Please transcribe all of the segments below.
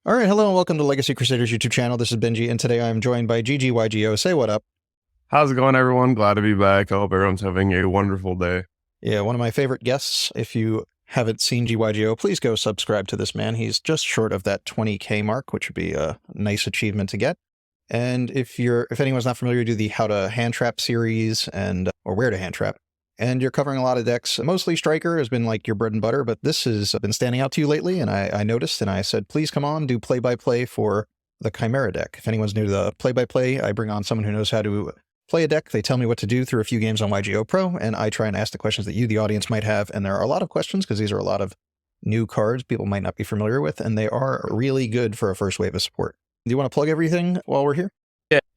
All right, hello and welcome to Legacy Crusaders YouTube channel. This is Benji, and today I am joined by GGYGO. Say what up. How's it going, everyone? Glad to be back. I hope everyone's having a wonderful day. Yeah, one of my favorite guests. If you haven't seen GGYGO, please go subscribe to this man. He's just short of that 20K mark, which would be a nice achievement to get. And if anyone's not familiar, we do the How to Hand Trap series or Where to Hand Trap. And you're covering a lot of decks. Mostly Striker has been like your bread and butter, but this has been standing out to you lately, and I noticed, and I said, please come on, do play-by-play for the Chimera deck. If anyone's new to the play-by-play, I bring on someone who knows how to play a deck. They tell me what to do through a few games on ygopro, and I try and ask the questions that you, the audience, might have. And there are a lot of questions, because these are a lot of new cards people might not be familiar with, and they are really good for a first wave of support. Do you want to plug everything while we're here?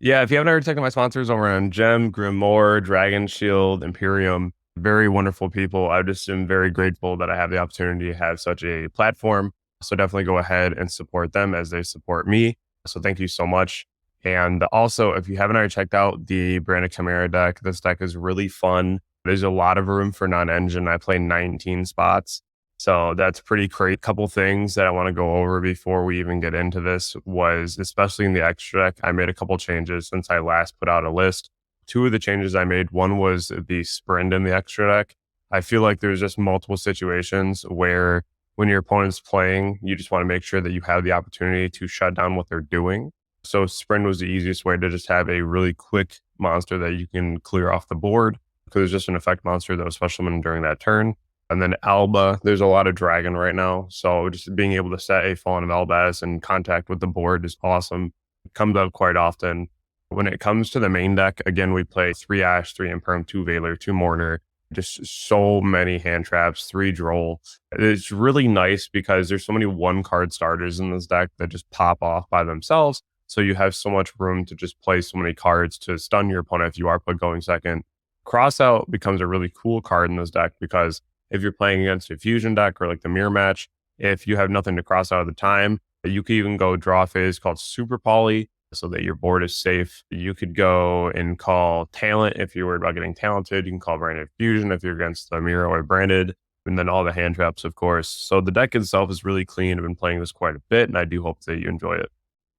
Yeah. If you haven't already checked out my sponsors over on Gem, Grimoire, Dragon Shield, Imperium, very wonderful people. I just am very grateful that I have the opportunity to have such a platform. So definitely go ahead and support them as they support me. So thank you so much. And also, if you haven't already checked out the Branded Chimera deck, this deck is really fun. There's a lot of room for non-engine. I play 19 spots. So that's pretty great. Couple things that I want to go over before we even get into this was, especially in the extra deck, I made a couple changes since I last put out a list. Two of the changes I made, one was the sprint in the extra deck. I feel like there's just multiple situations where when your opponent's playing, you just want to make sure that you have the opportunity to shut down what they're doing. So sprint was the easiest way to just have a really quick monster that you can clear off the board, because it's just an effect monster that was special summon during that turn. And then Alba, there's a lot of dragon right now. So just being able to set a Fallen of Albaz in contact with the board is awesome. It comes up quite often. When it comes to the main deck, again, we play 3 Ash, 3 Imperm, 2 Valor, 2 Mortar. Just so many hand traps, 3 Droll. It's really nice because there's so many 1-card starters in this deck that just pop off by themselves. So you have so much room to just play so many cards to stun your opponent if you are going second. Crossout becomes a really cool card in this deck because if you're playing against a fusion deck or like the mirror match, if you have nothing to cross out at the time, you could even go draw a phase called Super Poly so that your board is safe. You could go and call Talent if you're worried about getting talented. You can call Branded Fusion if you're against the mirror or Branded, and then all the hand traps, of course. So the deck itself is really clean. I've been playing this quite a bit, and I do hope that you enjoy it.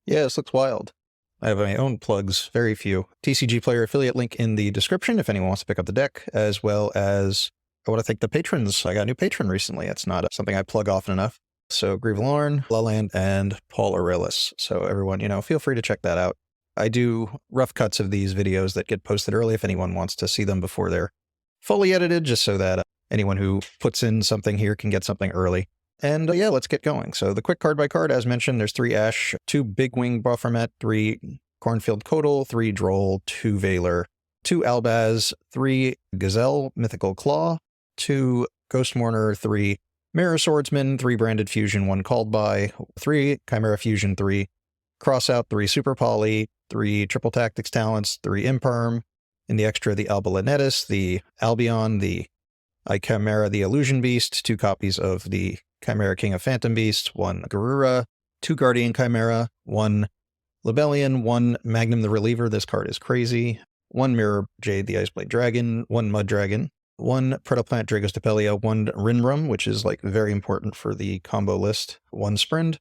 Yeah, this looks wild. I have my own plugs, very few. TCGPlayer affiliate link in the description if anyone wants to pick up the deck, as well as I want to thank the patrons. I got a new patron recently. It's not something I plug often enough. So Grie Velorn, lala-la-land, and Paul Aurelius. So everyone, feel free to check that out. I do rough cuts of these videos that get posted early if anyone wants to see them before they're fully edited, just so that anyone who puts in something here can get something early. And yeah, let's get going. So the quick card by card, as mentioned, there's 3 Ash, 2 Big Wing Buffermet, 3 Cornfield Codal, 3 Droll, 2 Valor, 2 Albaz, 3 Gazelle Mythical Claw, 2 Ghost Mourner, 3 Mirror Swordsman, 3 Branded Fusion, 1 Called By, 3 Chimera Fusion, 3 Crossout, 3 Super Poly, 3 Triple Tactics Talents, 3 Imperm. In the extra, the Alba-Lanetis, the Albion, the Chimera, the Illusion Beast, 2 copies of the Chimera King of Phantom Beast, 1 Garura, 2 Guardian Chimera, 1 Libellion, 1 Magnum the Reliever, this card is crazy, 1 Mirror Jade the Iceblade Dragon, 1 Mud Dragon, 1 Predaplant Dragostapelia, 1 Rinrum, which is like very important for the combo list, 1 Sprind,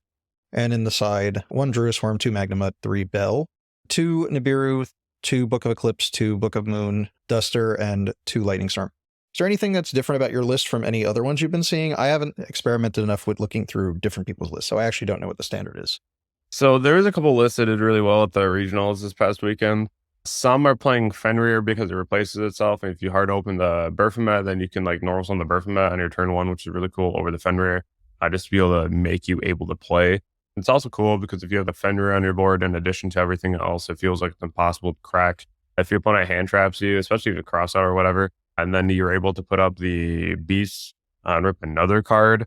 and in the side, 1 Druisworm, 2 Magnamut, 3 Bell, 2 Nibiru, 2 Book of Eclipse, 2 Book of Moon, Duster, and 2 Lightning Storm. Is there anything that's different about your list from any other ones you've been seeing? I haven't experimented enough with looking through different people's lists, so I actually don't know what the standard is. So there's a couple lists that did really well at the regionals this past weekend. Some are playing Fenrir because it replaces itself. And if you hard open the Baphomet, then you can like normal summon the Baphomet on your turn 1, which is really cool, over the Fenrir. Just to be able to make you able to play. It's also cool because if you have the Fenrir on your board, in addition to everything else, it feels like it's impossible to crack. If your opponent hand traps you, especially if you cross out or whatever, and then you're able to put up the Beast and rip another card,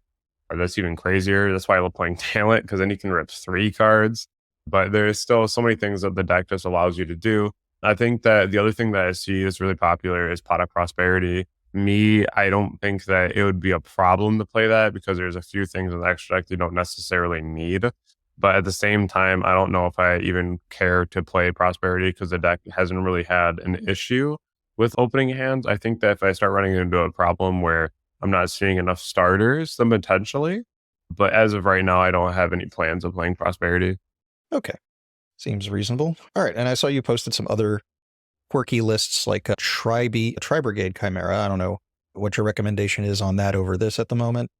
or that's even crazier. That's why I love playing Talent, because then you can rip 3 cards. But there's still so many things that the deck just allows you to do. I think that the other thing that I see is really popular is Pot of Prosperity. I don't think that it would be a problem to play that because there's a few things in the extra deck you don't necessarily need. But at the same time, I don't know if I even care to play Prosperity because the deck hasn't really had an issue with opening hands. I think that if I start running into a problem where I'm not seeing enough starters, then potentially. But as of right now, I don't have any plans of playing Prosperity. Okay. Seems reasonable. All right. And I saw you posted some other quirky lists like a Tri-Brigade Chimera. I don't know what your recommendation is on that over this at the moment.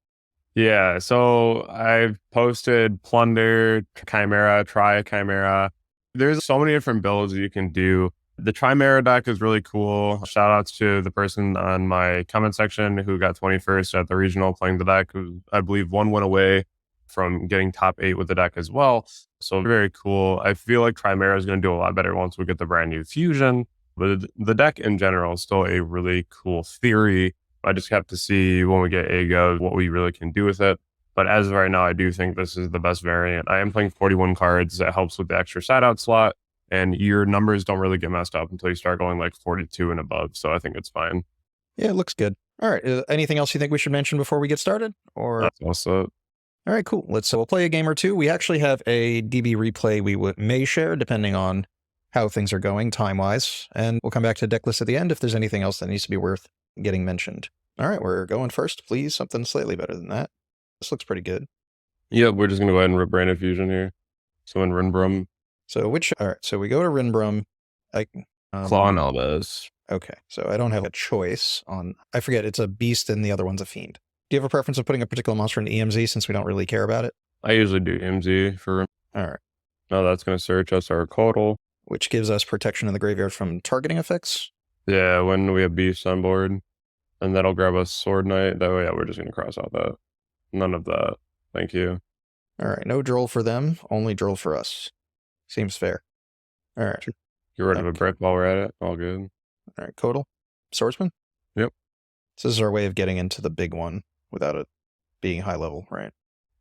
Yeah, so I've posted Plunder, Chimera, Chimera. There's so many different builds you can do. The Chimera deck is really cool. Shout outs to the person on my comment section who got 21st at the regional playing the deck, who I believe one went away from getting top 8 with the deck as well. So very cool. I feel like Chimera is going to do a lot better once we get the brand new fusion. But the deck in general is still a really cool theory. I just have to see when we get Yugioh what we really can do with it. But as of right now, I do think this is the best variant. I am playing 41 cards. That helps with the extra side out slot. And your numbers don't really get messed up until you start going like 42 and above. So I think it's fine. Yeah, it looks good. All right. Anything else you think we should mention before we get started? Or That's also all right, cool. We'll play a game or two. We actually have a DB replay we may share depending on how things are going time-wise. And we'll come back to decklist at the end if there's anything else that needs to be worth getting mentioned. All right, we're going first, please. Something slightly better than that. This looks pretty good. Yep, we're just going to go ahead and rip Branded Fusion here. So in Rinbrum. So all right, so we go to Rinbrum. Claw and Elbows. Okay, so I don't have a choice on, I forget, it's a beast and the other one's a fiend. Do you have a preference of putting a particular monster in EMZ since we don't really care about it? I usually do MZ for. All right. Now that's going to search us our Codal. Which gives us protection in the graveyard from targeting effects. Yeah, when we have beasts on board. And that'll grab us Sword Knight. That way, yeah, we're just going to cross out that. None of that. Thank you. All right, no droll for them, only droll for us. Seems fair. All right. Get rid of a brick while we're at it. All good. All right, Codal. Swordsman? Yep. So this is our way of getting into the big one without it being high level, right?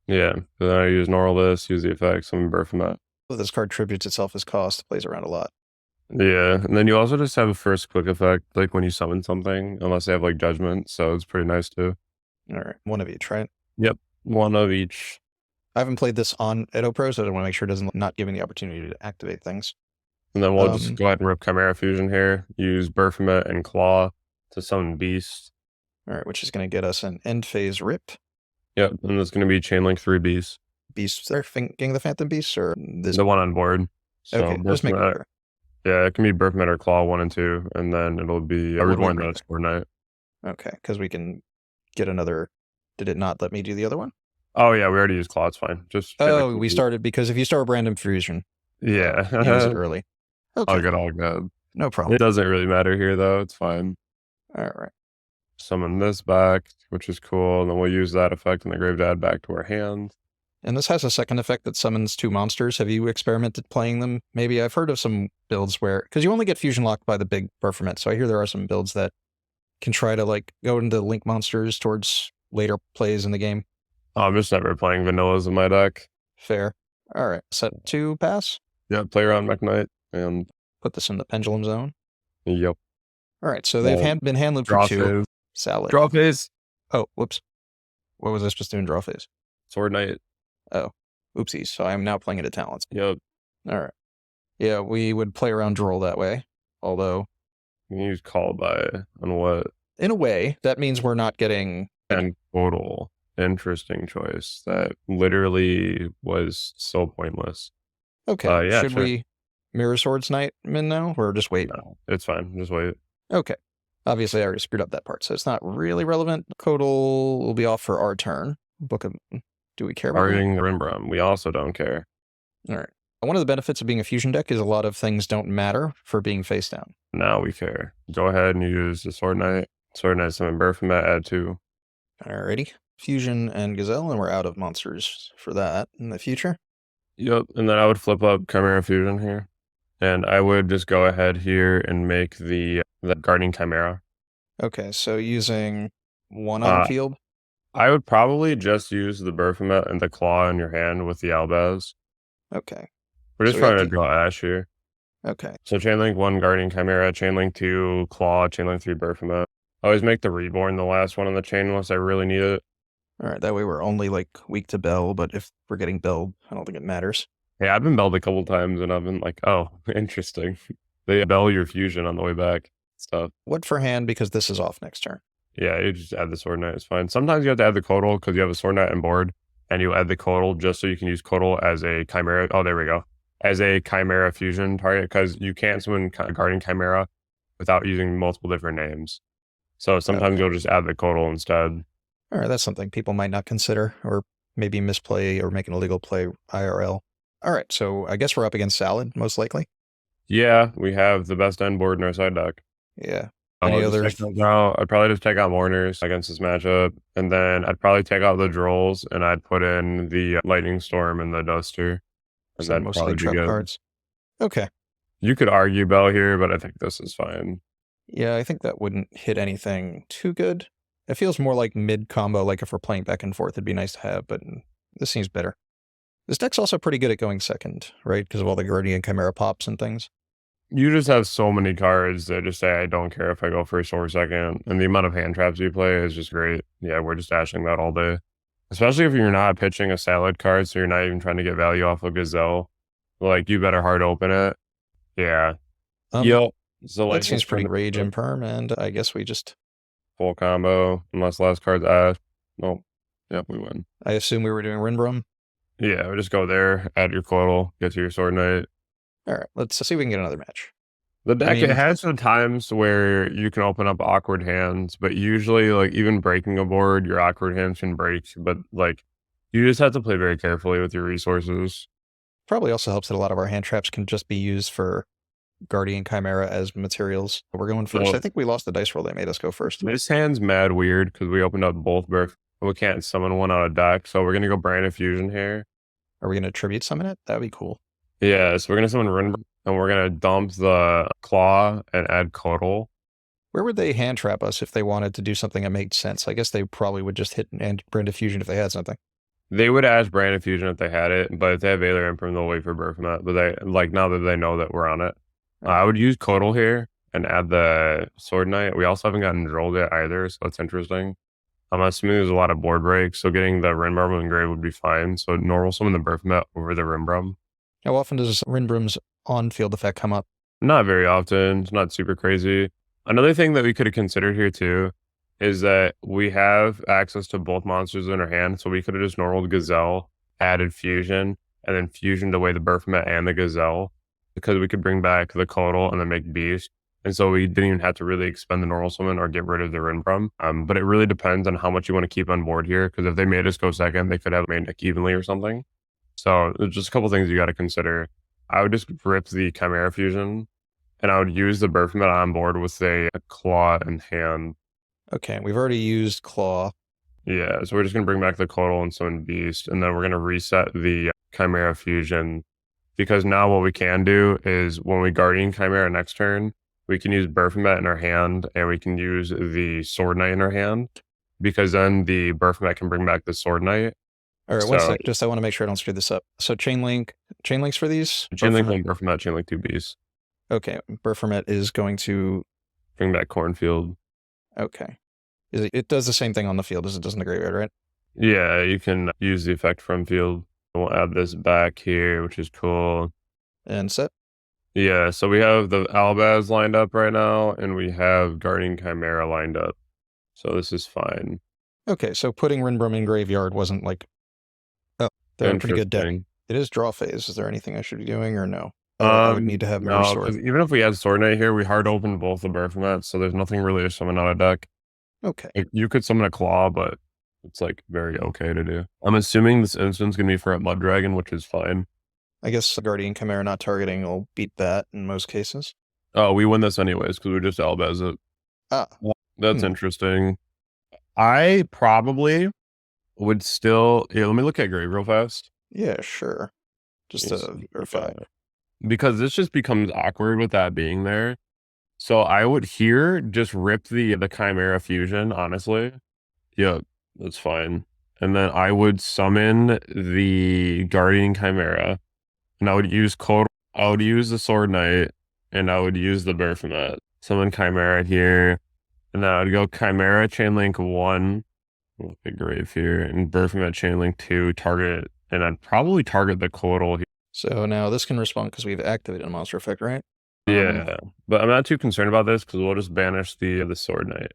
Yeah. So then I use Aurelius, use the effects, summon Berthamet. This card tributes itself as cost, plays around a lot. Yeah, and then you also just have a first quick effect, like when you summon something, unless they have like Judgment, so it's pretty nice too. All right, one of each, right? Yep, one of each. I haven't played this on ygopro, so I want to make sure it doesn't not giving the opportunity to activate things. And then we'll just go ahead and rip Chimera Fusion here, use Berthamet and Claw to summon Beast. All right, which is going to get us an end phase rip. Yep, and it's going to be Chainlink 3 Beasts. Beasts there, King the Phantom Beasts, or this? The one on board. So okay, just make it clear. Yeah, it can be Berthamet or Claw 1 and 2, and then it'll be Reborn the Sword Knight. Okay, because we can get another. Did it not let me do the other one? Oh yeah, we already used Claw. It's fine. Just we started because if you start Branded Fusion, yeah, use it early. Okay, all good. No problem. It doesn't really matter here though. It's fine. All right. Summon this back, which is cool, and then we'll use that effect in the grave to add back to our hand. And this has a second effect that summons 2 monsters. Have you experimented playing them? Maybe I've heard of some builds where, because you only get fusion locked by the big Berthamet, so I hear there are some builds that can try to like go into link monsters towards later plays in the game. Oh, I'm just never playing vanillas in my deck. Fair. All right, set 2 pass. Yeah, play around Mech Knight and put this in the pendulum zone. Yep. All right, so they've been hand looped for 2. Phase. Salad. Draw phase. Oh, whoops. What was I supposed to do in draw phase? Sword Knight. Oh, oopsies. So I'm now playing it at talents. Yep. All right. Yeah, we would play around droll that way. Although you can use call by on what? In a way, that means we're not getting and total. Interesting choice. That literally was so pointless. Okay. Yeah, should sure. we Mirror Swords Knight in now, or just wait? No, it's fine. Just wait. Okay. Obviously, I already screwed up that part, so it's not really relevant. Codal will be off for our turn. Book of. Do we care about Targeting Rinbrum. We also don't care. All right. One of the benefits of being a fusion deck is a lot of things don't matter for being face down. Now we care. Go ahead and use the Sword Knight. Sword Knight summon Berthamet, add 2. Alrighty. Fusion and Gazelle, and we're out of monsters for that in the future. Yep, and then I would flip up Chimera Fusion here. And I would just go ahead here and make the Guardian Chimera. Okay, so using 1 on field? I would probably just use the Berthamet and the Claw in your hand with the Albaz. Okay. We're just trying to draw Ash here. Okay. So Chainlink 1 Guardian Chimera, Chainlink 2 Claw, Chainlink 3 Berthamet. I always make the Reborn the last one on the chain unless I really need it. All right, that way we're only like weak to Bell, but if we're getting Belled, I don't think it matters. Hey, I've been belled a couple times and I've been like, oh, interesting. They bell your fusion on the way back. Stuff. What for hand, because this is off next turn? Yeah, you just add the Sword Knight, it's fine. Sometimes you have to add the Codal because you have a Sword Knight on board. and you add the Codal just so you can use Codal as a Chimera. Oh, there we go. As a Chimera fusion target, because you can't summon Guardian Chimera without using multiple different names. So sometimes you'll just add the Codal instead. All right, that's something people might not consider, or maybe misplay or make an illegal play IRL. All right, so I guess we're up against Salad, most likely. Yeah, we have the best end board in our side deck. Yeah. Any others? I'd probably just take out Mourners against this matchup, and then I'd probably take out the Drolls, and I'd put in the Lightning Storm and the Duster. And So mostly trap cards. Okay. You could argue Bell here, but I think this is fine. Yeah, I think that wouldn't hit anything too good. It feels more like mid combo, like if we're playing back and forth, it'd be nice to have, but this seems better. This deck's also pretty good at going second, right? Because of all the Guardian Chimera pops and things. You just have so many cards that just say, I don't care if I go first or second. And the amount of hand traps you play is just great. Yeah, we're just dashing that all day. Especially if you're not pitching a Salad card, so you're not even trying to get value off of Gazelle. Like, you better hard open it. Yeah. Yo. So that seems pretty Rage Imperm, and I guess we just... Full combo, unless last card's Ash. Nope. Yep, we win. I assume we were doing Rinbrum? Yeah, we just go there, add your Codal, get to your Sword Knight. All right, let's see if we can get another match. The deck, it has some times where you can open up awkward hands, but usually, like, even breaking a board, your awkward hands can break, but, like, you just have to play very carefully with your resources. Probably also helps that a lot of our hand traps can just be used for Guardian Chimera as materials. We're going first. I think we lost the dice roll. They made us go first. This hand's mad weird because we opened up both birth. We can't summon one out of deck, so we're going to go Branded Fusion here. Are we going to tribute summon it? That'd be cool. Yeah, so we're going to summon Rinbrum, and we're going to dump the Claw and add Codal. Where would they hand trap us if they wanted to do something that made sense? I guess they probably would just hit and Branded Fusion if they had something. They would ask Branded Fusion if they had it, but if they have Valor Imprint, they'll wait for Berthamet. But they, like, now that they know that we're on it, I would use Codal here and add the Sword Knight. We also haven't gotten Drolled yet either, so that's interesting. I'm assuming there's a lot of board breaks, so getting the Rinbrum and Grave would be fine. So normal summon the Berthamet over the Rinbrum. How often does Rinbrum's on-field effect come up? Not very often. It's not super crazy. Another thing that we could have considered here too is that we have access to both monsters in our hand, so we could have just normaled Gazelle, added Fusion, and then fusioned away the Berthamet and the Gazelle, because we could bring back the Codal and then make Beast. And so we didn't even have to really expend the normal summon or get rid of the Rinbrum. But it really depends on how much you want to keep on board here, because if they made us go second, they could have made Nick evenly or something. So there's just a couple things you got to consider. I would just rip the Chimera Fusion, and I would use the Berthamet on board with a Claw in hand. Okay, we've already used Claw. Yeah, so we're just going to bring back the Codal and summon Beast, and then we're going to reset the Chimera Fusion, because now what we can do is when we Guardian Chimera next turn, we can use Berthamet in our hand, and we can use the Sword Knight in our hand, because then the Berthamet can bring back the Sword Knight. All right, 1 sec. Just I want to make sure I don't screw this up. So chainlinks for these? Chainlink and Berthamet, Chainlink 2 Beasts. Okay, Berthamet is going to bring back Cornfield. Okay. It does the same thing on the field as it does in the graveyard, right? Yeah, you can use the effect from field. We'll add this back here, which is cool. And set? Yeah, so we have the Albaz lined up right now, and we have Guardian Chimera lined up. So this is fine. Okay, so putting Rinbrum in graveyard wasn't like... Oh, they're a pretty good deck. It is draw phase. Is there anything I should be doing or no? I would need to have Mirror Sword. Even if we had Sword Knight here, we hard opened both the Berthamet, so there's nothing really to summon out of deck. Okay. Like, you could summon a Claw, but it's like very okay to do. I'm assuming this instant's gonna be for a Mud Dragon, which is fine. I guess Guardian Chimera not targeting will beat that in most cases. Oh, we win this anyways because we just Albaz it. Ah. That's interesting. I probably would still... Yeah, let me look at Grave real fast. Yeah, sure. Just to verify. Because this just becomes awkward with that being there. So I would here just rip the Chimera Fusion, honestly. Yep, that's fine. And then I would summon the Guardian Chimera. And I would use Codal. I would use the Sword Knight. And I would use the Berthamet. Summon Chimera here. And then I would go Chimera Chainlink 1. Look at Grave here. And Berthamet Chainlink 2. Target. And I'd probably target the Codal here. So now this can respond because we've activated a monster effect, right? Yeah, but I'm not too concerned about this because we'll just banish the Sword Knight.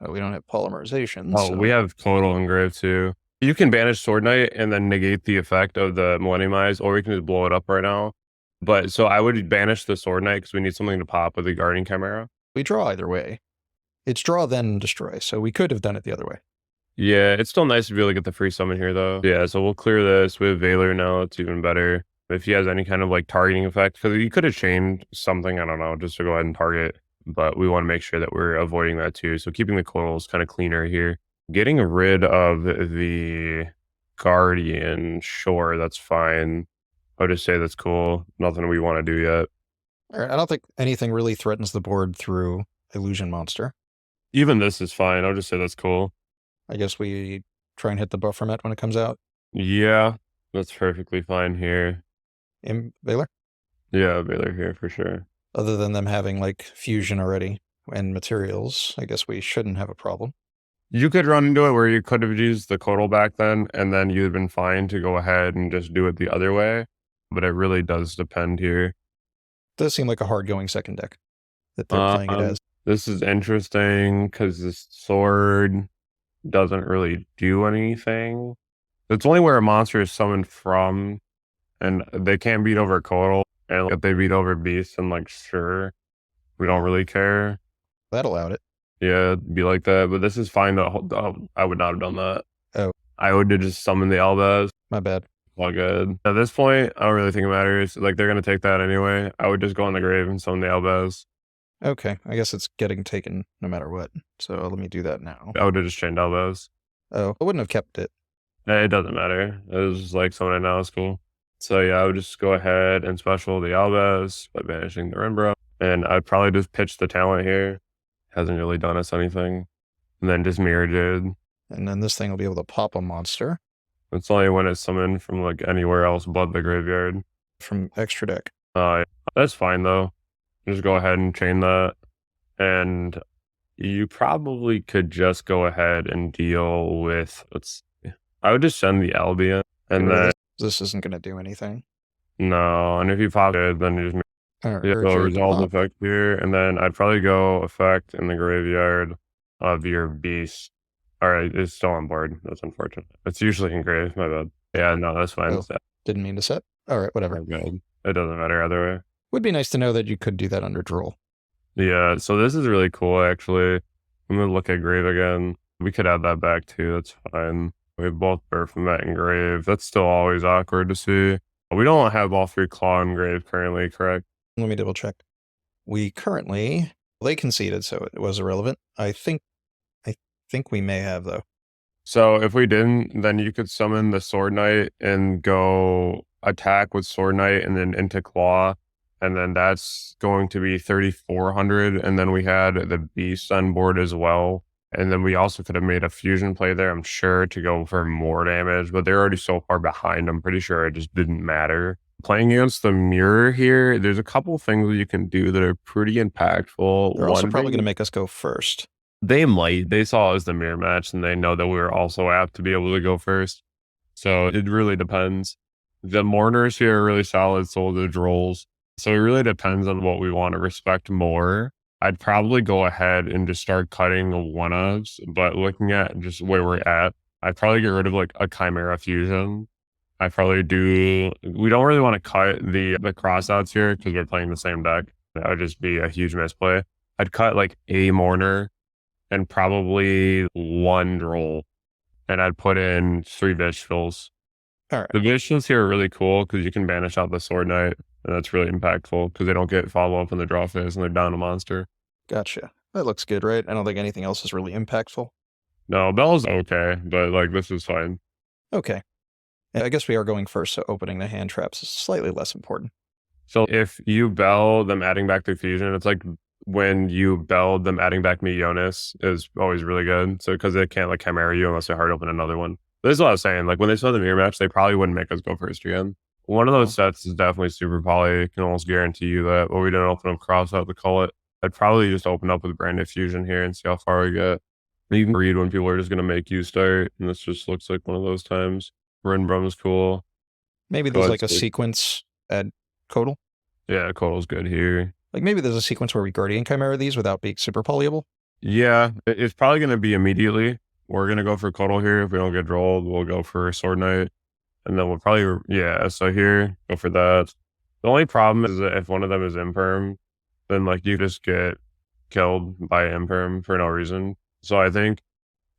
Oh, we don't have polymerization. Oh, so we have Codal and Grave too. You can banish Sword Knight and then negate the effect of the Millennium Eyes, or we can just blow it up right now. But so I would banish the Sword Knight because we need something to pop with the Guardian Chimera. We draw either way. It's draw then destroy, so we could have done it the other way. Yeah, it's still nice to be able to get the free summon here though. Yeah, so we'll clear this with Velor now. It's even better. If he has any kind of like targeting effect, because you could have chained something, I don't know, just to go ahead and target. But we want to make sure that we're avoiding that too. So keeping the coils kind of cleaner here. Getting rid of the Guardian, sure, that's fine. I would just say that's cool. Nothing we want to do yet. All right, I don't think anything really threatens the board through Illusion Monster. Even this is fine. I'll just say that's cool. I guess we try and hit the buffer met when it comes out. Yeah, that's perfectly fine here. Velor? Yeah, Velor here for sure. Other than them having like fusion already and materials, I guess we shouldn't have a problem. You could run into it where you could have used the Codal back then, and then you'd been fine to go ahead and just do it the other way. But it really does depend here. It does seem like a hard going second deck that they're playing it as. This is interesting because this sword doesn't really do anything. It's only where a monster is summoned from, and they can't beat over Codal. And if they beat over Beast, then like sure, we don't really care. That allowed it. Yeah, it'd be like that. But this is fine. I would not have done that. Oh. I would have just summoned the Albaz. My bad. All good. At this point, I don't really think it matters. Like, they're going to take that anyway. I would just go on the grave and summon the Albaz. Okay, I guess it's getting taken no matter what. So let me do that now. I would have just chained Albaz. Oh, I wouldn't have kept it. It doesn't matter. It was just like summoning now is cool. So yeah, I would just go ahead and special the Albaz by banishing the Rimbro. And I'd probably just pitch the talent here. Hasn't really done us anything. And then just Mirror Jade. And then this thing will be able to pop a monster. It's only when it's summoned from like anywhere else but the graveyard. From extra deck. That's fine though. Just go ahead and chain that. And you probably could just go ahead and deal with, I would just send the Albion. And then this isn't going to do anything. No, and if you pop it, then you just go resolve effect here. And then I'd probably go effect in the graveyard of your beast. Alright, it's still on board. That's unfortunate. It's usually engraved, my bad. Yeah, no, that's fine. Oh, didn't mean to set. Alright, whatever. Good. It doesn't matter either way. Would be nice to know that you could do that under Droll. Yeah, so this is really cool, actually. I'm going to look at Grave again. We could add that back, too. That's fine. We have both Baphomet and Grave. That's still always awkward to see. We don't have all three Claw and Grave currently, correct? Let me double check. We currently... They conceded, so it was irrelevant. I think we may have, though. So if we didn't, then you could summon the Sword Knight and go attack with Sword Knight and then into Claw. And then that's going to be 3,400. And then we had the Beast on board as well. And then we also could have made a fusion play there, I'm sure, to go for more damage. But they're already so far behind, I'm pretty sure it just didn't matter. Playing against the mirror here, there's a couple things you can do that are pretty impactful. They're also probably going to make us go first. They might. They saw it as the mirror match, and they know that we were also apt to be able to go first. So it really depends. The Mourners here are really solid, so the Drolls. So it really depends on what we want to respect more. I'd probably go ahead and just start cutting the one-ofs, but looking at just where we're at, I'd probably get rid of like a Chimera Fusion. I probably do. We don't really want to cut the crossouts here because we're playing the same deck. That would just be a huge misplay. I'd cut like a Mourner and probably one Droll, and I'd put in 3 Vishvils. All right. The Vishvils here are really cool because you can banish out the Sword Knight, and that's really impactful because they don't get follow-up in the draw phase and they're down a monster. Gotcha. That looks good, right? I don't think anything else is really impactful. No, Bell's okay, but like this is fine. Okay. I guess we are going first, so opening the hand traps is slightly less important. So if you Bell them adding back their fusion, it's like when you Bell them adding back Yugioh is always really good. So because they can't like Chimera you unless they hard open another one. This is what I was saying. Like when they saw the mirror match, they probably wouldn't make us go first again. One of those sets is definitely super poly. I can almost guarantee you that. But we didn't open up cross out to call it. I'd probably just open up with Branded Fusion here and see how far we get. You can read when people are just going to make you start. And this just looks like one of those times. Rinbrum's cool. Maybe there's like a sequence at Codal. Yeah, Codal's good here. Like maybe there's a sequence where we Guardian Chimera these without being super polyable. Yeah, it's probably going to be immediately we're going to go for Cuddle here. If we don't get rolled, we'll go for Sword Knight. And then we'll probably, yeah, so here, go for that. The only problem is that if one of them is imperm, then like you just get killed by imperm for no reason. So I think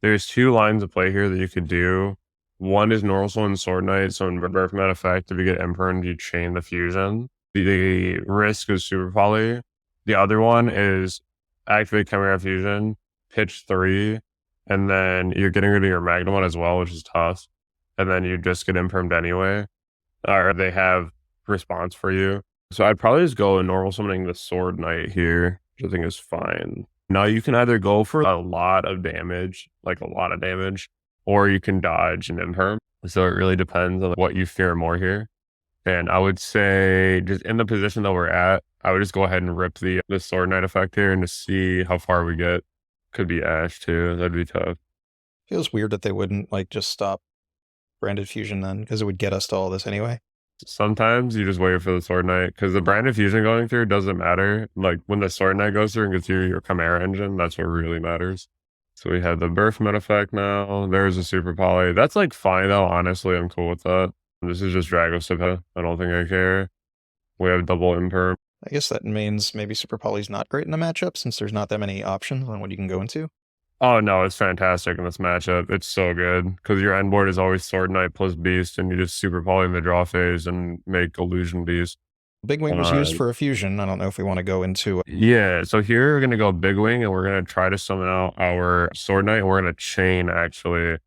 there's 2 lines of play here that you could do. One is Normal Soul and Sword Knight. So in Birth Mat effect, if you get imperm, you chain the fusion. The risk is Super Poly. The other one is activate Chimera Fusion, pitch 3, and then you're getting rid of your Magnum one as well, which is tough. And then you just get impermed anyway. Or they have response for you. So I'd probably just go normal summoning the Sword Knight here, which I think is fine. Now you can either go for a lot of damage, or you can dodge and imperm. So it really depends on what you fear more here. And I would say just in the position that we're at, I would just go ahead and rip the Sword Knight effect here and just see how far we get. Could be Ash too. That'd be tough. Feels weird that they wouldn't like just stop Branded Fusion then, because it would get us to all this anyway. Sometimes you just wait for the Sword Knight, because the Branded Fusion going through doesn't matter. Like when the Sword Knight goes through and gets through your Chimera engine, that's what really matters. So we have the Birth Mat effect now. There's a Super Poly. That's like fine though, honestly, I'm cool with that. This is just Dragosip. I don't think I care. We have double imperm. I guess that means maybe Super Poly's not great in a matchup since there's not that many options on what you can go into. Oh no, it's fantastic in this matchup. It's so good because your end board is always Sword Knight plus Beast, and you just Super Poly in the draw phase and make Illusion Beast. Big Wing was used for a fusion. I don't know if we want to go into... Yeah, so here we're going to go Big Wing, and we're going to try to summon out our Sword Knight, and we're going to chain, actually.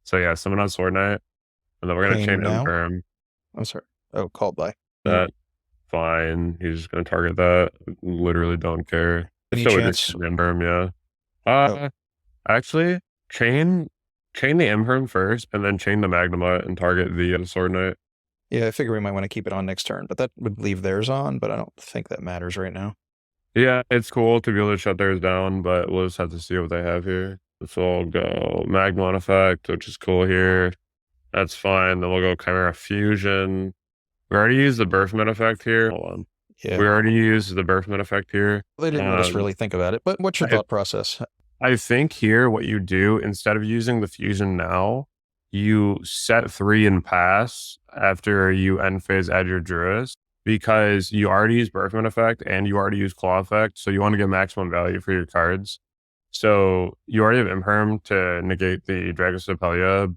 So yeah, summon out Sword Knight, and then we're going to chain Imperm. I'm sorry. Oh, called by. That, fine. He's just going to target that. Literally don't care. Any so chance? Imperm, yeah. Actually, chain the Imperm first, and then chain the Magnemite and target the Sword Knight. Yeah, I figure we might want to keep it on next turn, but that would leave theirs on, but I don't think that matters right now. Yeah, it's cool to be able to shut theirs down, but we'll just have to see what they have here. So we'll go Magnemite effect, which is cool here. That's fine. Then we'll go Chimera Fusion. We already used the Birth Mat effect here. Hold on. Yeah. We already used the Birth Mat effect here. They didn't let us really think about it, but what's your thought process? I think here what you do, instead of using the Fusion now, you set 3 and pass after you end phase add your Duelist, because you already use Birth Mat effect and you already use Claw effect, so you want to get maximum value for your cards. So you already have Imperm to negate the Dragosip,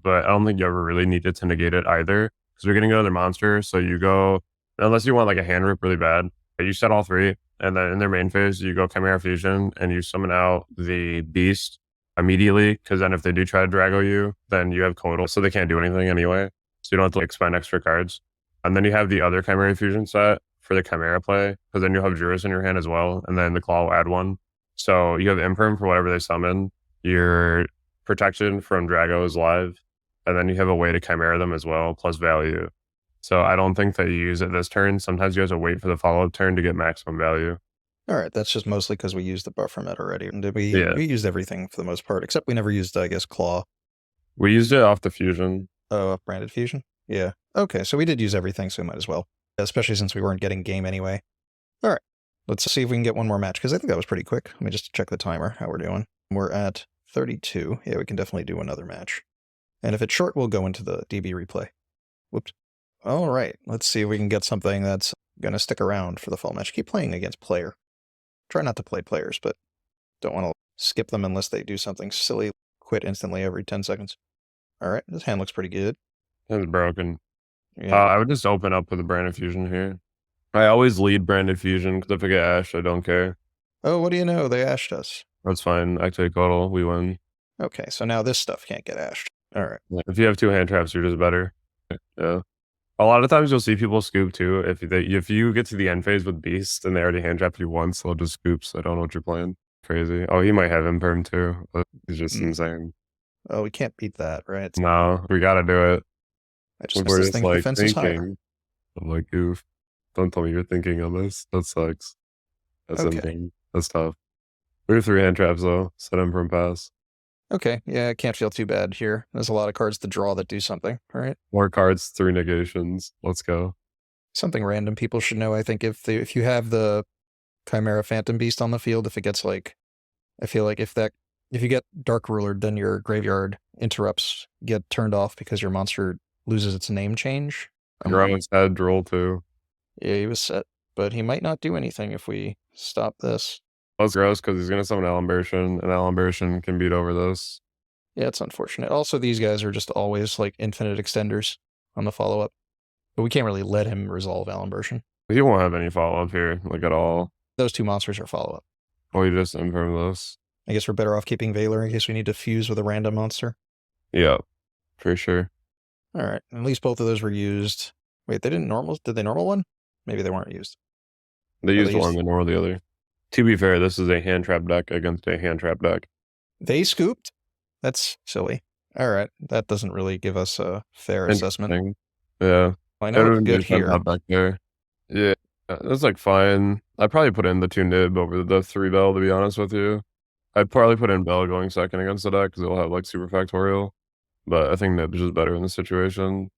but I don't think you ever really needed to negate it either, because you're getting another monster. So you go, unless you want like a hand rip really bad, but you set all 3, and then in their main phase, you go Chimera Fusion and you summon out the Beast immediately, because then if they do try to Drago you, then you have Codal, so they can't do anything anyway. So you don't have to like spend extra cards. And then you have the other Chimera Fusion set for the Chimera play, because then you'll have Juris in your hand as well, and then the Claw will add 1. So you have Imperm for whatever they summon. Your protection from Drago is live, and then you have a way to Chimera them as well, plus value. So I don't think that you use it this turn. Sometimes you have to wait for the follow-up turn to get maximum value. All right, that's just mostly because we used the Buffer Met already. And we used everything for the most part, except we never used, I guess, Claw. We used it off the Fusion. Oh, off Branded Fusion? Yeah. Okay, so we did use everything, so we might as well. Especially since we weren't getting game anyway. All right, let's see if we can get one more match, because I think that was pretty quick. Let me just check the timer, how we're doing. We're at 32. Yeah, we can definitely do another match. And if it's short, we'll go into the DB replay. Whoops. All right, let's see if we can get something that's going to stick around for the fall match. Keep playing against player. Try not to play players, but don't want to skip them unless they do something silly. Quit instantly every 10 seconds. All right, this hand looks pretty good. It's broken. Yeah. I would just open up with a Branded Fusion here. I always lead Branded Fusion, because if I get Ash, I don't care. Oh, what do you know? They ashed us. That's fine. Activate Cuddle, we win. Okay, so now this stuff can't get ashed. All right. If you have 2 hand traps, you're just better. Yeah. A lot of times you'll see people scoop too. If you get to the end phase with Beast and they already hand trapped you once, they'll just scoop, so I don't know what you're playing. Crazy. Oh, he might have Imperm too. He's just insane. Oh, we can't beat that, right? No, we gotta do it. I just missed this thing like defense is higher. I'm like, oof. Don't tell me you're thinking on this. That sucks. That's insane. That's tough. We have 3 hand traps though. Set Imperm pass. Okay, yeah, I can't feel too bad here. There's a lot of cards to draw that do something, all right? More cards, 3 negations. Let's go. Something random people should know, I think, if you have the Chimera Phantom Beast on the field, if it gets like, I feel like if that If you get Dark Rulered, then your graveyard interrupts get turned off because your monster loses its name change. Gross had droll too. Yeah, he was set, but he might not do anything if we stop this. That's gross because he's going to summon Alambertian, and Alambertian can beat over this. Yeah, it's unfortunate. Also, these guys are just always like infinite extenders on the follow-up. But we can't really let him resolve Alambertian. He won't have any follow-up here, like at all. Those two monsters are follow-up. Oh, you just imperm this. I guess we're better off keeping Velor in case we need to fuse with a random monster. Yeah, for sure. All right, at least both of those were used. Wait, they didn't normal? Did they normal one? Maybe they weren't used. They used one, they normal the other. To be fair, this is a hand trap deck against a hand trap deck. They scooped? That's silly. All right, that doesn't really give us a fair assessment. Yeah. I know it's good here. Back there. Yeah, that's like fine. I'd probably put in the 2 nib over the 3 bell, to be honest with you. I'd probably put in bell going second against the deck because it'll have like super factorial. But I think nib is just better in this situation.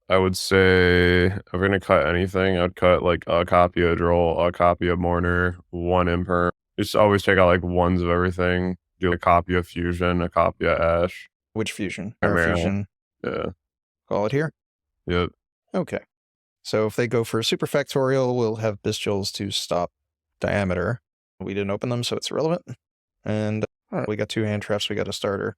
I would say if we're going to cut anything, I'd cut like a copy of droll, a copy of mourner, 1 imperm. Just always take out like ones of everything. Do a copy of fusion, a copy of ash. Which fusion? Chimera. Fusion. Yeah. Call it here? Yep. Okay. So if they go for super factorial, we'll have Bestials to stop diameter. We didn't open them, so it's irrelevant. And we got 2 hand traps, we got a starter.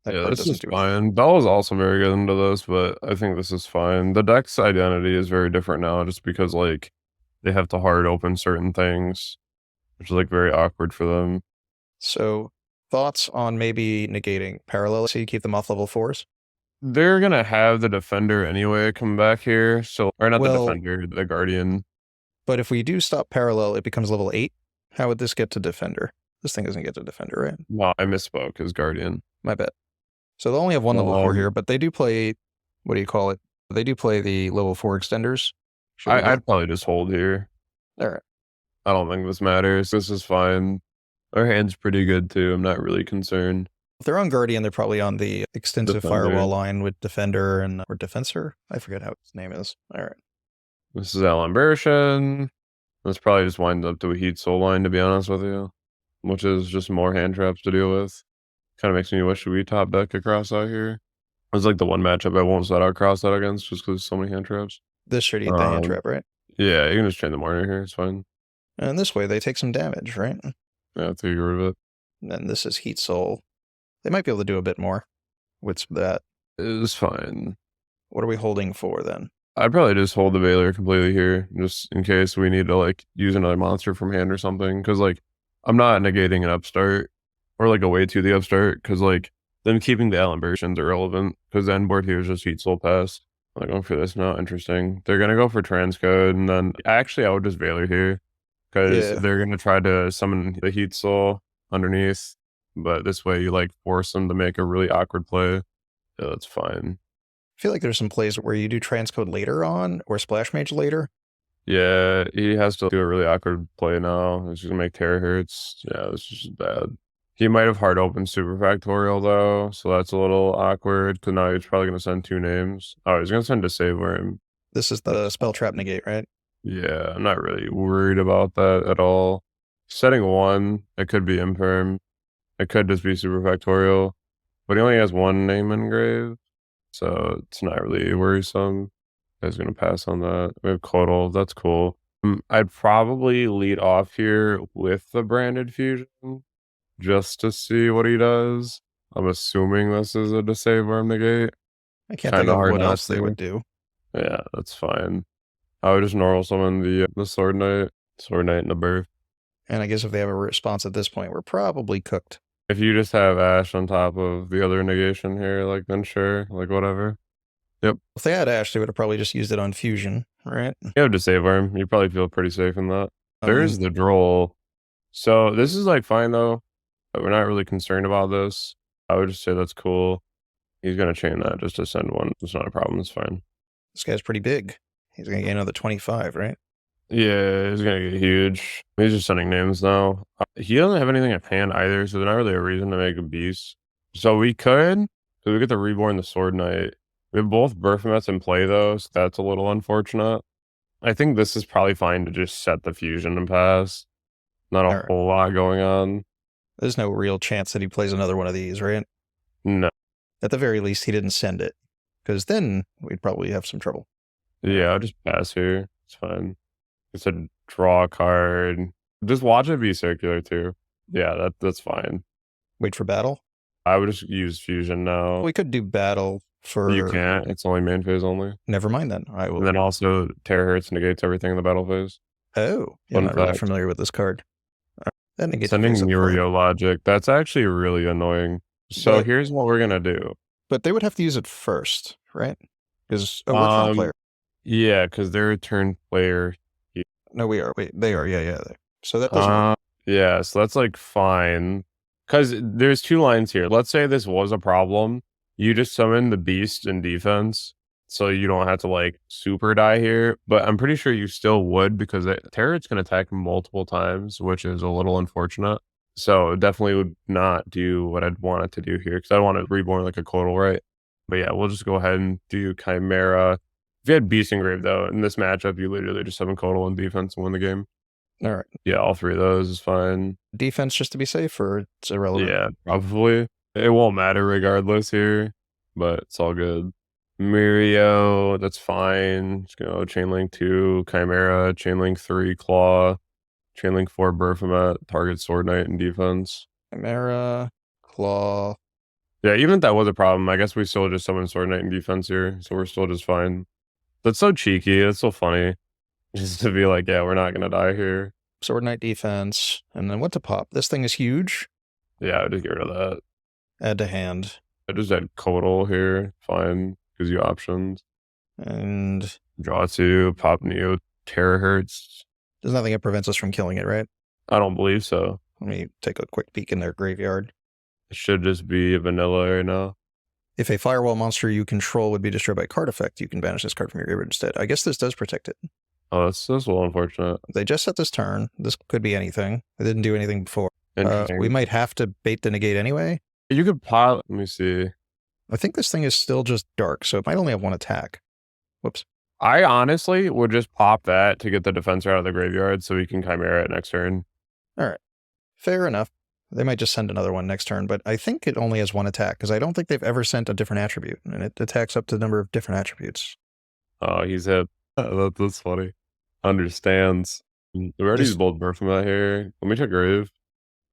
Yeah, this is fine. Bell is also very good into this, but I think this is fine. The deck's identity is very different now just because, like, they have to hard open certain things, which is, like, very awkward for them. So, thoughts on maybe negating parallel, so you keep them off level 4s? They're going to have the defender anyway come back here, so, or not the defender, the guardian. But if we do stop parallel, it becomes level 8. How would this get to defender? This thing doesn't get to defender, right? No, I misspoke, his guardian. My bad. So they'll only have 1 level 4 here, but they do play, what do you call it? They do play the level 4 extenders. I'd probably just hold here. All right. I don't think this matters. This is fine. Our hand's pretty good too. I'm not really concerned. If they're on Guardian, they're probably on the extensive firewall line with Defender and or Defensor. I forget how his name is. All right. This is Alambertian. This probably just winds up to a Heat Soul line, to be honest with you, which is just more hand traps to deal with. Kind of makes me wish we top deck across out here. It's like the one matchup I won't set out cross out against just because so many hand traps. This should eat the hand trap, right? Yeah, you can just chain the Mourner here. It's fine. And this way, they take some damage, right? Yeah, I think get rid of it. And then this is Heat Soul. They might be able to do a bit more with that. It's fine. What are we holding for then? I'd probably just hold the Velor completely here, just in case we need to like use another monster from hand or something. Because like I'm not negating an upstart or like a way to the upstart. Because like them keeping the Alambertians irrelevant. Because the end board here is just Heat Soul pass. Like going for this now, interesting. They're gonna go for Transcode, and then actually I would just Velor here because they're gonna try to summon the Heat Soul underneath. But this way you like force them to make a really awkward play. Yeah, that's fine. I feel like there's some plays where you do Transcode later on or Splash Mage later. Yeah, he has to do a really awkward play now. It's just gonna make Terahertz. Yeah, this is just bad. He might have hard opened Super Factorial though, so that's a little awkward because now he's probably gonna send 2 names. Oh, he's gonna send Disable Worm. This is the Spell Trap Negate, right? Yeah, I'm not really worried about that at all. Setting 1, it could be Imperm. It could just be Super Factorial, but he only has 1 name engraved, so it's not really worrisome. I was gonna pass on that. We have Clodal, that's cool. I'd probably lead off here with the Branded Fusion just to see what he does. I'm assuming this is a Disable Worm Negate. I can't think of what else they would do. Yeah, that's fine. I would just normal summon the Sword Knight and the Birth. And I guess if they have a response at this point, we're probably cooked. If you just have Ash on top of the other negation here, like then sure, like whatever. Yep. If they had Ash, they would have probably just used it on Fusion, right? You have Disable Worm. You probably feel pretty safe in that. There's the Droll. So this is like fine though. But we're not really concerned about this. I would just say that's cool. He's gonna chain that just to send 1. It's not a problem. It's fine. This guy's pretty big. He's gonna get another 25, right? Yeah, he's gonna get huge. He's just sending names now. He doesn't have anything at hand either, so there's not really a reason to make a beast. So we could, because we get to reborn the Sword Knight. We have both Birthmets in play though, so that's a little unfortunate. I think this is probably fine to just set the fusion and pass. Not a whole lot going on. There's no real chance that he plays another one of these, right? No. At the very least, he didn't send it, because then we'd probably have some trouble. Yeah, I'll just pass here. It's fine. It's a draw card. Just watch it be circular too. Yeah, that's fine. Wait for battle? I would just use fusion now. We could do battle for... You can't. It's only main phase only. Never mind then. I will. And then also terahertz negates everything in the battle phase. Oh, yeah, I'm not really familiar with this card. That negates Sending Yugioh logic. That's actually really annoying. So here's what we're gonna do. But they would have to use it first, right? Because we're turn player. Yeah, because they're a turn player. No, we are. Wait, they are. Yeah. So that doesn't. Yeah, so that's like fine. Because there's two lines here. Let's say this was a problem. You just summon the beast in defense, so you don't have to like super die here. But I'm pretty sure you still would, because Terror's can attack multiple times, which is a little unfortunate. So definitely would not do what I'd want it to do here, because I want to reborn like a Codal, right? But yeah, we'll just go ahead and do Chimera. If you had Beast Engrave though, in this matchup, you literally just summon Codal in defense and win the game. All right. Yeah, all three of those is fine. Defense just to be safe, or it's irrelevant? Yeah, probably. It won't matter regardless here, but it's all good. Mirio, that's fine. Just go Chainlink 2, Chimera, Chainlink 3, Claw, Chainlink 4, Berfomet, target Sword Knight in defense. Chimera, Claw. Yeah, even if that was a problem, I guess we still just summon Sword Knight in defense here, so we're still just fine. That's so cheeky. That's so funny. Just to be like, yeah, we're not going to die here. Sword Knight defense. And then what to pop? This thing is huge. Yeah, I'll just get rid of that. Add to hand. I just add Codal here. Fine. Gives you options. And draw 2, pop Neo, terahertz. There's nothing that prevents us from killing it, right? I don't believe so. Let me take a quick peek in their graveyard. It should just be vanilla right now. If a firewall monster you control would be destroyed by card effect, you can banish this card from your graveyard instead. I guess this does protect it. Oh, that's a little unfortunate. They just set this turn. This could be anything. They didn't do anything before. Interesting. We might have to bait the negate anyway. You could pop. Let me see. I think this thing is still just dark, so it might only have one attack. Whoops. I honestly would just pop that to get the defense out of the graveyard so we can Chimera it next turn. All right. Fair enough. They might just send another one next turn, but I think it only has one attack, because I don't think they've ever sent a different attribute, and it attacks up to the number of different attributes. Oh, he's hit. That's funny. Understands. We already used both Berfomet here. Let me check Grave.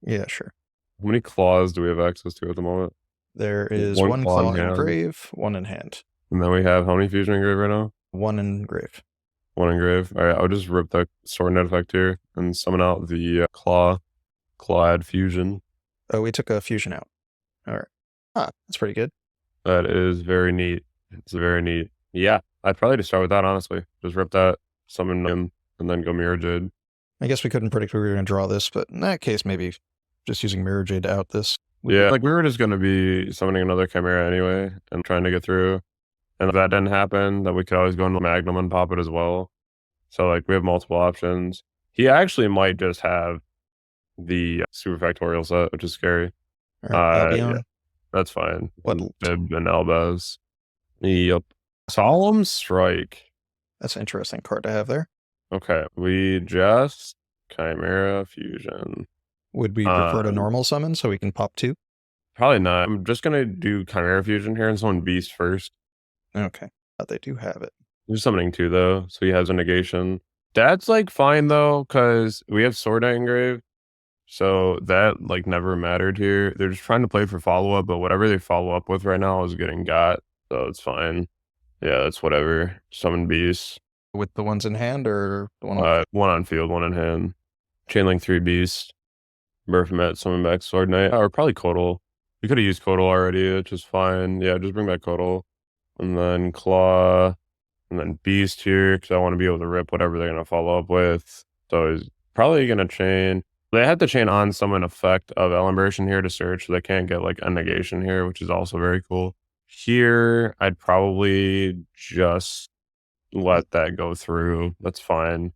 Yeah, sure. How many claws do we have access to at the moment? There is one claw in grave, one in hand. And then we have how many fusion in grave right now? One in grave. One in grave. All right, I'll just rip the sword net effect here and summon out the claw add fusion. Oh, we took a fusion out. All right. That's pretty good. That is very neat. It's very neat. Yeah, I'd probably just start with that, honestly. Just rip that, summon him, and then go Mirror Jade. I guess we couldn't predict we were going to draw this, but in that case, maybe just using Mirror Jade to out this. Yeah, like we were just going to be summoning another Chimera anyway and trying to get through. And if that didn't happen, then we could always go into Magnum and pop it as well. So like we have multiple options. He actually might just have the super factorial set, which is scary. Yeah, that's fine. What? Bib and Elbaz. Yep. Solemn Strike. That's an interesting card to have there. Okay, we just Chimera Fusion. Would we prefer to normal summon so we can pop 2? Probably not. I'm just going to do Chimera Fusion here and summon Beast first. Okay. They do have it. I'm summoning 2 though, so he has a negation. That's like fine though, because we have Sword Knight Engrave. So that like never mattered here. They're just trying to play for follow-up, but whatever they follow up with right now is getting got. So it's fine. Yeah, that's whatever. Summon Beast. With the ones in hand or the one on one on field, one in hand. Chainlink 3 Beast. Berfomet, summon back Sword Knight. Or probably Codal. We could have used Codal already, which is fine. Yeah, just bring back Codal. And then Claw. And then Beast here, because I want to be able to rip whatever they're going to follow up with. So he's probably going to chain. They have to chain on summon effect of Elembration here to search, so they can't get like a negation here, which is also very cool. Here, I'd probably just let that go through. That's fine.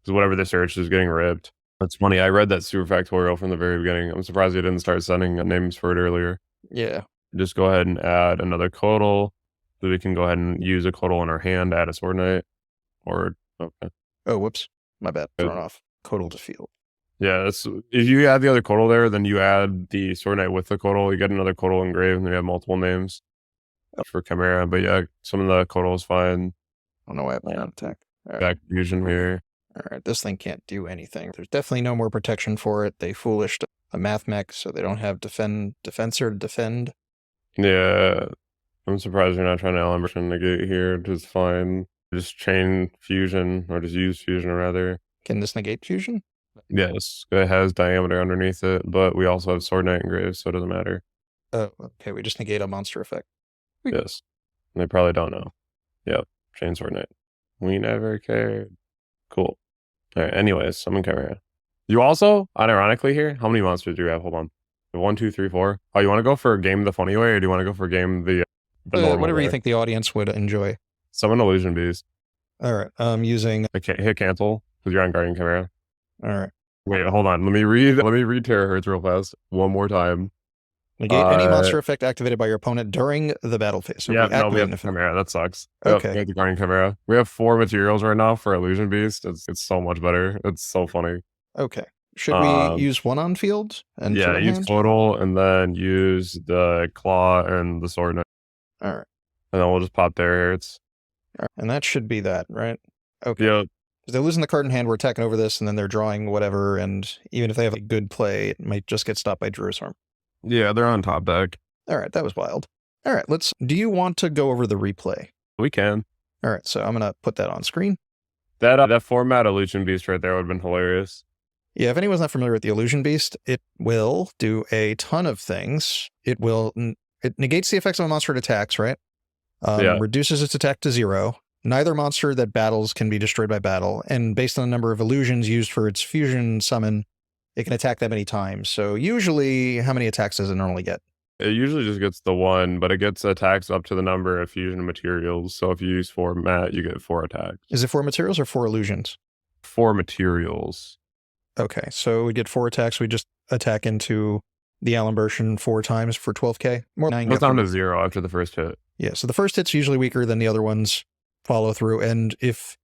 Because whatever the search is getting ripped. That's funny. I read that super factorial from the very beginning. I'm surprised they didn't start sending names for it earlier. Yeah. Just go ahead and add another Codal. So we can go ahead and use a Codal in our hand, add a Sword Knight. Or, okay. Oh, whoops. My bad. Thrown off. Codal to field. Yeah, if you add the other Codal there, then you add the Sword Knight with the Codal, you get another Codal engraved, and you have multiple names for Chimera. But yeah, some of the Codal is fine. I don't know why I have my attack. Back fusion here. All right, this thing can't do anything. There's definitely no more protection for it. They foolished a math mech, so they don't have defensor to defend. Yeah, I'm surprised you're not trying to element negate here. Just fine. Just chain fusion, or just use fusion rather. Can this negate fusion? Yes, it has diameter underneath it, but we also have Sword Knight engraved, so it doesn't matter. Oh, okay, we just negate a monster effect. Yes, and they probably don't know. Yep, chain Sword Knight. We never cared. Cool. All right, anyways, summon Chimera. You also, unironically here, how many monsters do you have? Hold on. 1, 2, 3, 4. Oh, you want to go for a game the funny way, or do you want to go for a game the normal whatever way? you think the audience would enjoy. Summon Illusion Beast. All right, I'm using... Hit cancel, because you're on Guardian Chimera. All right. Wait, hold on. Let me read Terahertz real fast one more time. Negate any monster effect activated by your opponent during the battle phase. So yeah, no, we have Chimera. That sucks. Okay. Yep, we have the Guardian Chimera. We have 4 materials right now for Illusion Beast. It's so much better. It's so funny. Okay. Should we use one on field? And yeah, use Total and then use the Claw and the Sword Knight. All right. And then we'll just pop Terahertz. All right. And that should be that, right? Okay. Yep. They're losing the card in hand, we're attacking over this, and then they're drawing whatever, and even if they have a good play, it might just get stopped by Jerusalem. Yeah, they're on top deck. All right, that was wild. All right, do you want to go over the replay? We can. All right, so I'm going to put that on screen. That format Illusion Beast right there would have been hilarious. Yeah, if anyone's not familiar with the Illusion Beast, it will do a ton of things. It negates the effects of a monster it attacks, right? Reduces its attack to 0. Neither monster that battles can be destroyed by battle, and based on the number of illusions used for its fusion summon, it can attack that many times. So usually, how many attacks does it normally get? It usually just gets the 1, but it gets attacks up to the number of fusion materials. So if you use 4 mat, you get 4 attacks. Is it 4 materials or 4 illusions? 4 materials. Okay, so we get 4 attacks. We just attack into the Allen version 4 times for 12k. More than 9. Goes down to 0 after the first hit. Yeah, so the first hit's usually weaker than the other ones. Follow through, and if,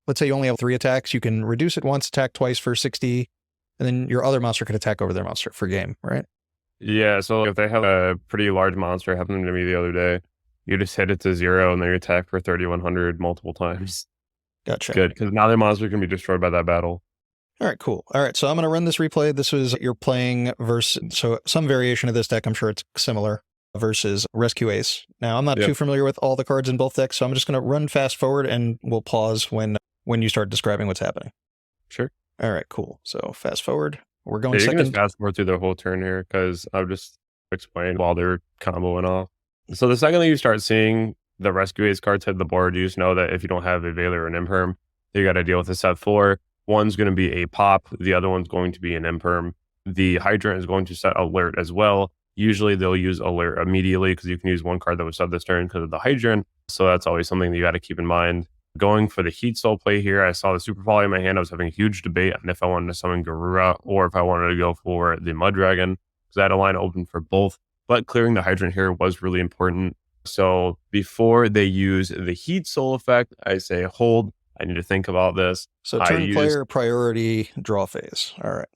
let's say you only have 3 attacks, you can reduce it once, attack twice for 60, and then your other monster could attack over their monster for game, right? Yeah, so if they have a pretty large monster, happened to me the other day, you just hit it to 0 and then you attack for 3100 multiple times. Gotcha. Good, because now their monster can be destroyed by that battle. All right, cool. All right, so I'm going to run this replay. This is you're playing versus, so some variation of this deck, I'm sure it's similar, versus Rescue Ace. Now, I'm not too familiar with all the cards in both decks, so I'm just going to run fast forward and we'll pause when you start describing what's happening. Sure. All right, cool. So fast forward. We're going you second. You can just fast forward through the whole turn here because I've just explained while they're comboing off. So the second that you start seeing the Rescue Ace cards hit the board, you just know that if you don't have a Veiler or an Imperm, you got to deal with a set 4. One's going to be a pop. The other one's going to be an Imperm. The Hydrant is going to set alert as well. Usually they'll use alert immediately because you can use 1 card that was set this turn because of the Hydrant. So that's always something that you got to keep in mind. Going for the Heat Soul play here, I saw the Super Volley in my hand. I was having a huge debate on if I wanted to summon Garura or if I wanted to go for the Mud Dragon because I had a line open for both. But clearing the Hydrant here was really important. So before they use the Heat Soul effect, I say hold. I need to think about this. So turn player priority draw phase. All right.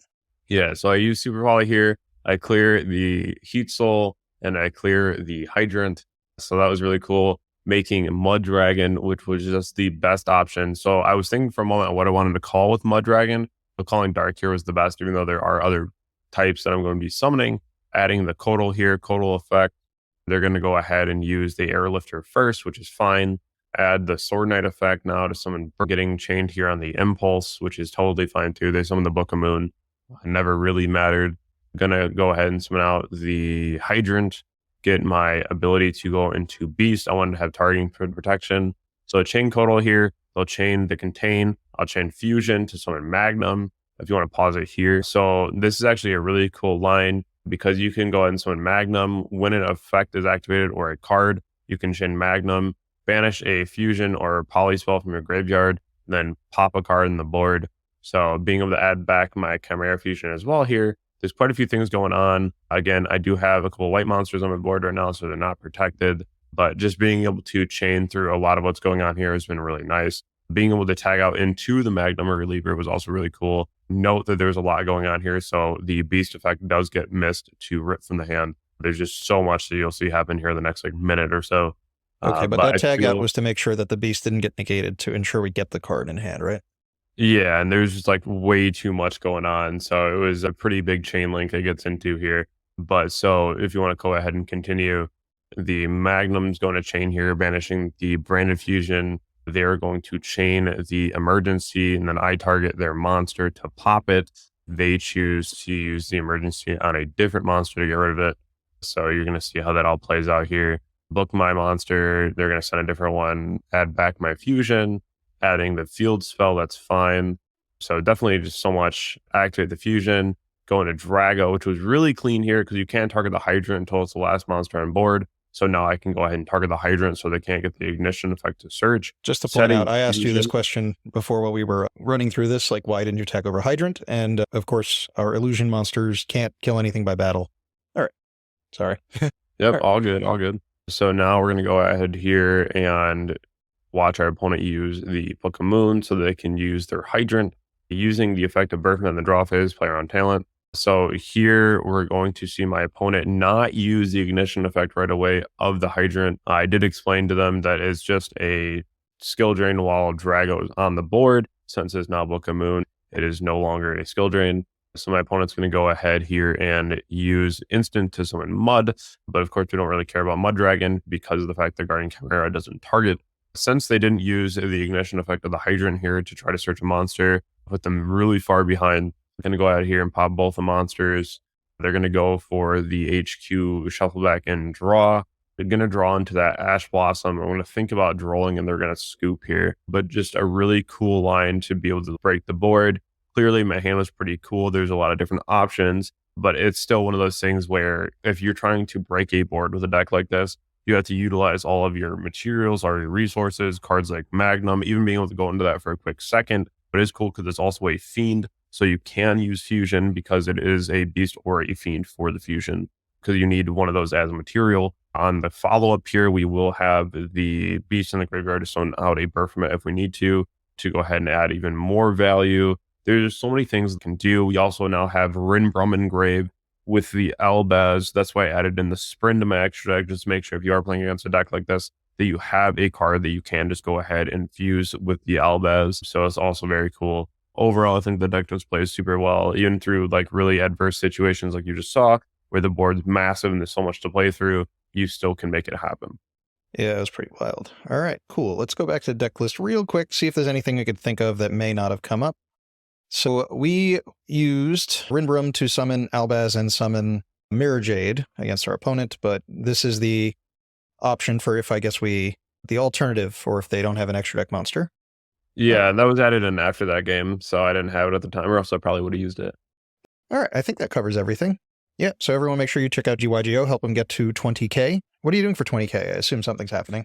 Yeah, so I use Super Volley here. I clear the Heat Soul and I clear the Hydrant. So that was really cool. Making Mud Dragon, which was just the best option. So I was thinking for a moment what I wanted to call with Mud Dragon, but calling Dark here was the best, even though there are other types that I'm going to be summoning. Adding the Codal here, Codal effect. They're going to go ahead and use the Airlifter first, which is fine. Add the Sword Knight effect now to summon getting chained here on the Impulse, which is totally fine too. They summon the Book of Moon. Never really mattered. Gonna go ahead and summon out the Hydrant, get my ability to go into Beast. I wanted to have targeting protection. So chain Codal here, they'll chain the Contain. I'll chain Fusion to summon Magnum if you want to pause it here. So this is actually a really cool line because you can go ahead and summon Magnum. When an effect is activated or a card, you can chain Magnum, banish a Fusion or Poly spell from your graveyard, then pop a card in the board. So being able to add back my Chimera Fusion as well here. There's quite a few things going on. Again, I do have a couple white monsters on my board right now, so they're not protected. But just being able to chain through a lot of what's going on here has been really nice. Being able to tag out into the Magnum or Reliever was also really cool. Note that there's a lot going on here, so the Beast effect does get missed to rip from the hand. There's just so much that you'll see happen here in the next like minute or so. Okay, but that tag out was to make sure that the Beast didn't get negated to ensure we get the card in hand, right? Yeah, and there's just like way too much going on. So it was a pretty big chain link it gets into here. But so if you want to go ahead and continue, the Magnum's going to chain here, banishing the Branded Fusion. They're going to chain the Emergency, and then I target their monster to pop it. They choose to use the Emergency on a different monster to get rid of it. So you're going to see how that all plays out here. Book my monster. They're going to send a different one. Add back my fusion. Adding the field spell, that's fine. So definitely just so much. Activate the fusion. Go into GGYGO, which was really clean here because you can't target the Hydrant until it's the last monster on board. So now I can go ahead and target the Hydrant so they can't get the ignition effect to search. Just to point out, I asked you this question before while we were running through this, like, why didn't you tag over Hydrant? And of course, our illusion monsters can't kill anything by battle. All right. Sorry. Yep, all good, all good. So now we're going to go ahead here and watch our opponent use the Book of Moon so they can use their Hydrant using the effect of Birthman in the draw phase, player on talent. So here we're going to see my opponent not use the ignition effect right away of the Hydrant. I did explain to them that it's just a skill drain while GGYGO is on the board. Since it's now Book of Moon, it is no longer a skill drain. So my opponent's going to go ahead here and use instant to summon Mud. But of course, we don't really care about Mud Dragon because of the fact that Guardian Chimera doesn't target. Since they didn't use the ignition effect of the Hydrant here to try to search a monster, put them really far behind. I'm going to go out here and pop both the monsters. They're going to go for the HQ shuffle back and draw. They're going to draw into that Ash Blossom. I'm going to think about drawing and they're going to scoop here. But just a really cool line to be able to break the board. Clearly, my hand was pretty cool. There's a lot of different options, but it's still one of those things where if you're trying to break a board with a deck like this, you have to utilize all of your materials, all your resources, cards like Magnum, even being able to go into that for a quick second. But it's cool because it's also a Fiend. So you can use Fusion because it is a Beast or a Fiend for the Fusion because you need one of those as a material. On the follow-up here, we will have the Beast in the graveyard to summon out a Birthman if we need to go ahead and add even more value. There's so many things we can do. We also now have Rinbrum Engrave with the Albaz. That's why I added in the Sprint to my extra deck, just to make sure if you are playing against a deck like this, that you have a card that you can just go ahead and fuse with the Albaz. So it's also very cool. Overall, I think the deck just plays super well, even through like really adverse situations like you just saw, where the board's massive and there's so much to play through, you still can make it happen. Yeah, it was pretty wild. All right, cool. Let's go back to the deck list real quick, see if there's anything we could think of that may not have come up. So we used Rinbrum to summon Albaz and summon Mirror Jade against our opponent, but this is the option for if I guess the alternative for if they don't have an extra deck monster. Yeah, that was added in after that game, so I didn't have it at the time, or else I probably would have used it. All right, I think that covers everything. Yeah, so everyone make sure you check out GYGO, help them get to 20K. What are you doing for 20K? I assume something's happening.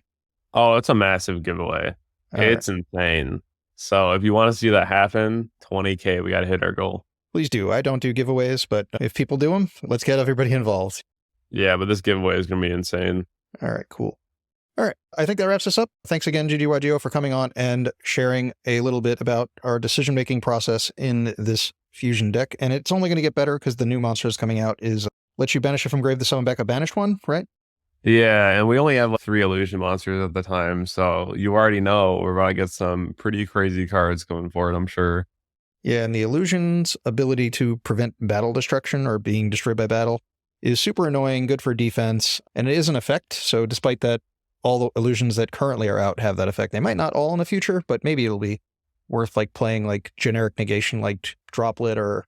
Oh, it's a massive giveaway. It's insane. So if you want to see that happen, 20K, we got to hit our goal. Please do. I don't do giveaways, but if people do them, let's get everybody involved. Yeah, but this giveaway is going to be insane. All right, cool. All right, I think that wraps us up. Thanks again, GGYGO, for coming on and sharing a little bit about our decision-making process in this Fusion deck. And it's only going to get better because the new monsters coming out is let you banish it from grave to summon back a banished one, right? Yeah, and we only have like 3 illusion monsters at the time, so you already know we're about to get some pretty crazy cards going forward, I'm sure. Yeah, and the illusion's ability to prevent battle destruction or being destroyed by battle is super annoying, good for defense, and it is an effect. So despite that, all the illusions that currently are out have that effect. They might not all in the future, but maybe it'll be worth like playing like generic negation like Droplet or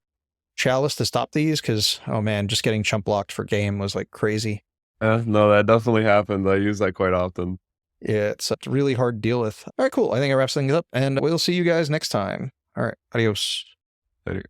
Chalice to stop these, because, oh man, just getting chump blocked for game was like crazy. No, that definitely happens. I use that quite often. Yeah, it's really hard to deal with. All right, cool. I think I wrap things up, and we'll see you guys next time. All right, adios. Later.